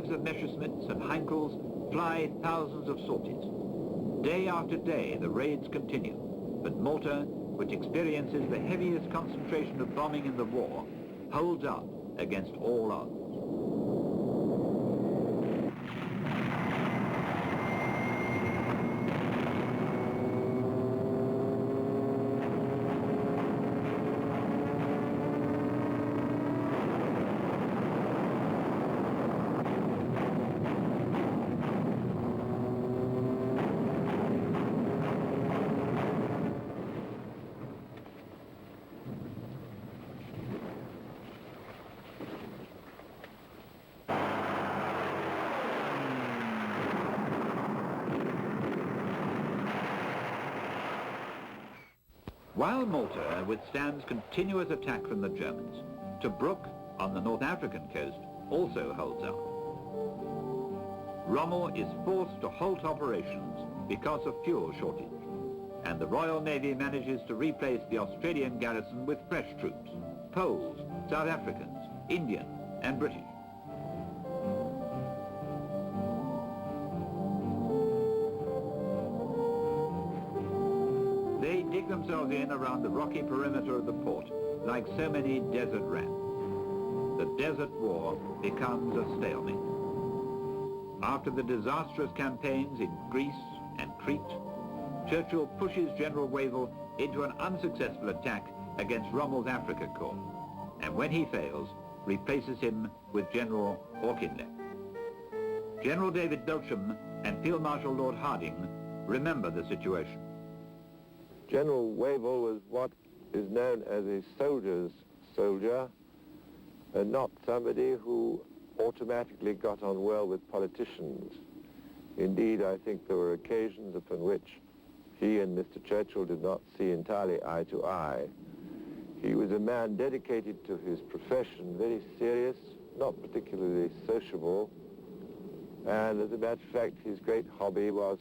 sleeves of Messerschmitts and Heinkels fly thousands of sorties. Day after day the raids continue, but Malta, which experiences the heaviest concentration of bombing in the war, holds out against all odds. While Malta withstands continuous attack from the Germans, Tobruk on the North African coast also holds out. Rommel is forced to halt operations because of fuel shortage, and the Royal Navy manages to replace the Australian garrison with fresh troops, Poles, South Africans, Indians, and British. They dig themselves in around the rocky perimeter of the port like so many desert rats. The desert war becomes a stalemate. After the disastrous campaigns in Greece and Crete, Churchill pushes General Wavell into an unsuccessful attack against Rommel's Africa Corps, and when he fails, replaces him with General Auchinleck. General David Belsham and Field Marshal Lord Harding remember the situation. General Wavell was what is known as a soldier's soldier, and not somebody who automatically got on well with politicians. Indeed, I think there were occasions upon which he and Mr. Churchill did not see entirely eye to eye. He was a man dedicated to his profession, very serious, not particularly sociable, and as a matter of fact, his great hobby was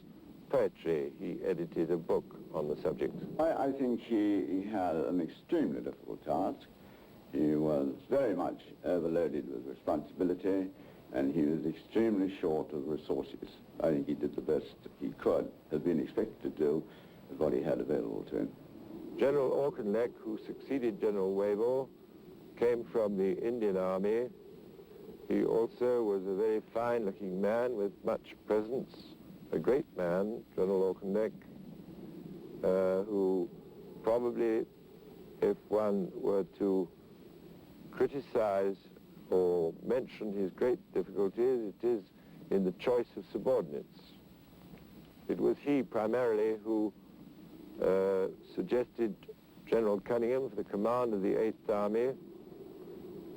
poetry. He edited a book on the subject. I think he had an extremely difficult task. He was very much overloaded with responsibility, and he was extremely short of resources. I think he did the best he could have been expected to do with what he had available to him. General Auchinleck, who succeeded General Wavell, came from the Indian Army. He also was a very fine-looking man with much presence, a great man, General Auchinleck, who probably, if one were to criticize or mention his great difficulties, it is in the choice of subordinates. It was he primarily who suggested General Cunningham for the command of the 8th Army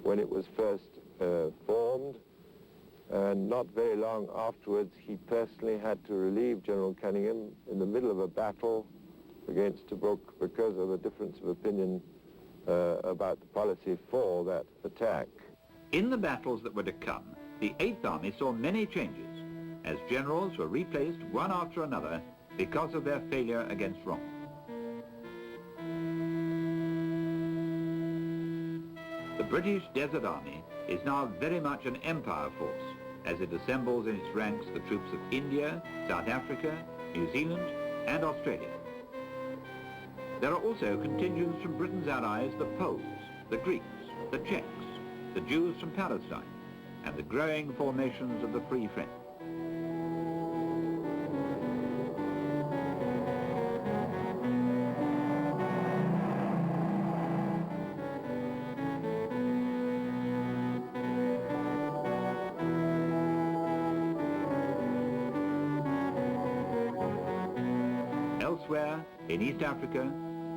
when it was first formed, and not very long afterwards he personally had to relieve General Cunningham in the middle of a battle against Tobruk because of a difference of opinion about the policy for that attack. In the battles that were to come, the 8th Army saw many changes, as generals were replaced one after another because of their failure against Rommel. The British Desert Army is now very much an empire force, as it assembles in its ranks the troops of India, South Africa, New Zealand, and Australia. There are also contingents from Britain's allies, the Poles, the Greeks, the Czechs, the Jews from Palestine, and the growing formations of the Free French. Elsewhere, in East Africa,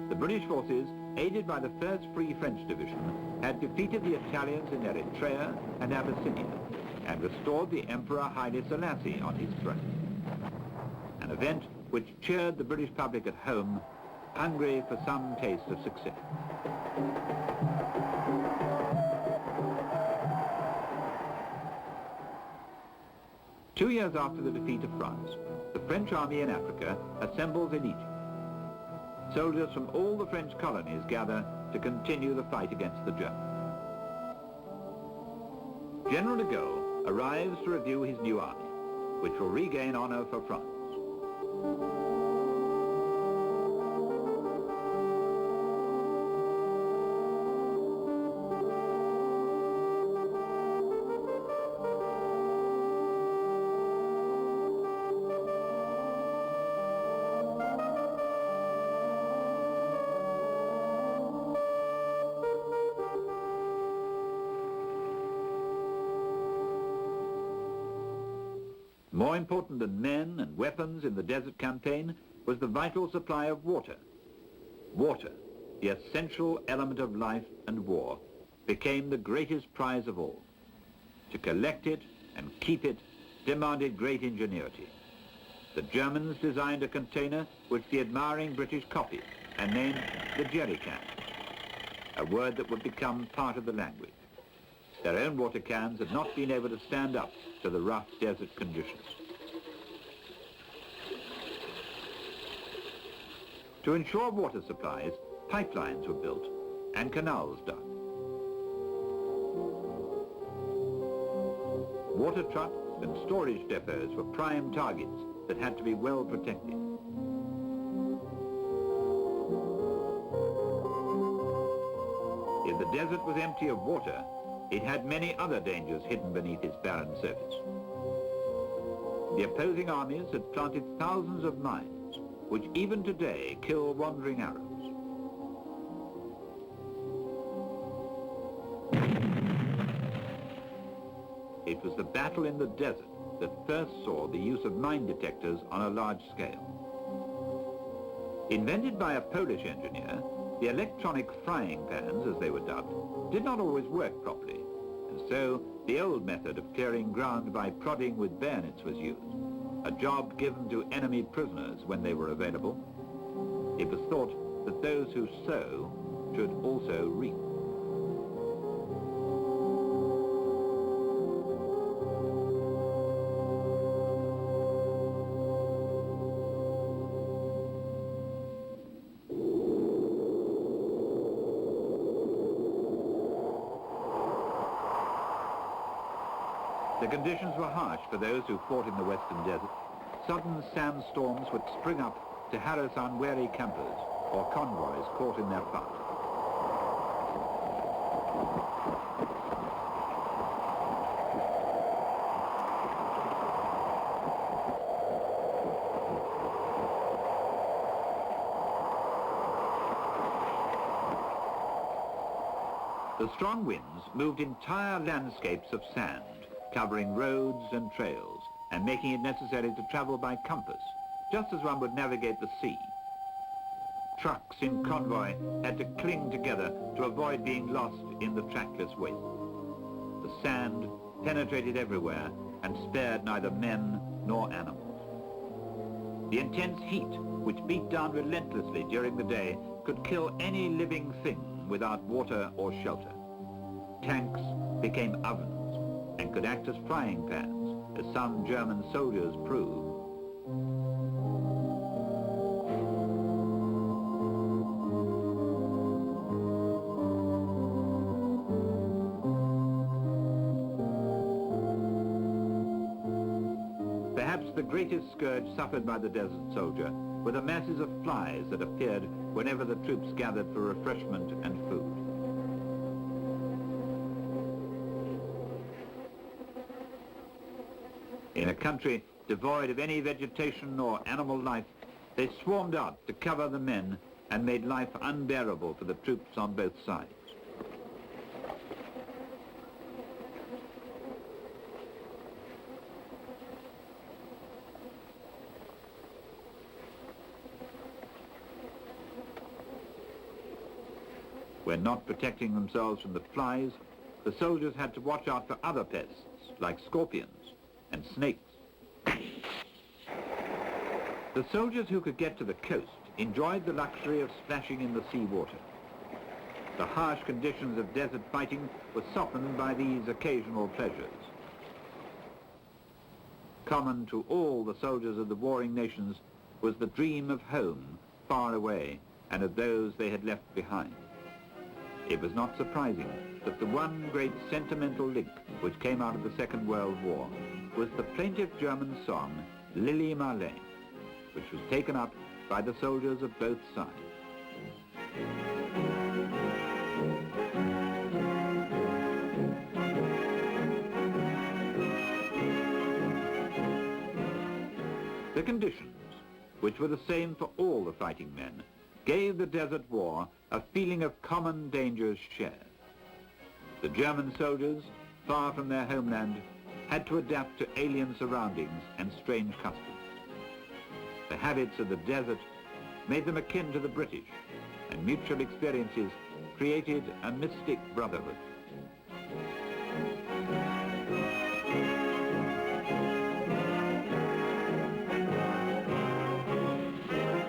the British forces, aided by the 1st Free French Division, had defeated the Italians in Eritrea and Abyssinia and restored the Emperor Haile Selassie on his throne. An event which cheered the British public at home, hungry for some taste of success. Two years after the defeat of France, the French army in Africa assembles in Egypt. Soldiers from all the French colonies gather to continue the fight against the Germans. General de Gaulle arrives to review his new army, which will regain honor for France. More important than men and weapons in the desert campaign was the vital supply of water. Water, the essential element of life and war, became the greatest prize of all. To collect it and keep it demanded great ingenuity. The Germans designed a container which the admiring British copied and named the jerrycan, a word that would become part of the language. Their own water cans had not been able to stand up to the rough desert conditions. To ensure water supplies, pipelines were built and canals dug. Water trucks and storage depots were prime targets that had to be well protected. If the desert was empty of water, it had many other dangers hidden beneath its barren surface. The opposing armies had planted thousands of mines, which even today kill wandering Arabs. It was the battle in the desert that first saw the use of mine detectors on a large scale. Invented by a Polish engineer, the electronic frying pans, as they were dubbed, did not always work properly, and so the old method of clearing ground by prodding with bayonets was used, a job given to enemy prisoners when they were available. It was thought that those who sow should also reap. The conditions were harsh for those who fought in the western desert. Sudden sandstorms would spring up to harass unwary campers or convoys caught in their path. The strong winds moved entire landscapes of sand, covering roads and trails and making it necessary to travel by compass, just as one would navigate the sea. Trucks in convoy had to cling together to avoid being lost in the trackless waste. The sand penetrated everywhere and spared neither men nor animals. The intense heat, which beat down relentlessly during the day, could kill any living thing without water or shelter. Tanks became ovens and could act as frying pans, as some German soldiers proved. Perhaps the greatest scourge suffered by the desert soldier were the masses of flies that appeared whenever the troops gathered for refreshment and food. In a country devoid of any vegetation or animal life, they swarmed out to cover the men and made life unbearable for the troops on both sides. When not protecting themselves from the flies, the soldiers had to watch out for other pests, like scorpions and snakes. The soldiers who could get to the coast enjoyed the luxury of splashing in the sea water. The harsh conditions of desert fighting were softened by these occasional pleasures. Common to all the soldiers of the warring nations was the dream of home far away and of those they had left behind. It was not surprising that the one great sentimental link which came out of the Second World War was the plaintive German song Lili Marleen, which was taken up by the soldiers of both sides. The conditions, which were the same for all the fighting men, gave the Desert War a feeling of common dangers shared. The German soldiers, far from their homeland, had to adapt to alien surroundings and strange customs. The habits of the desert made them akin to the British, and mutual experiences created a mystic brotherhood.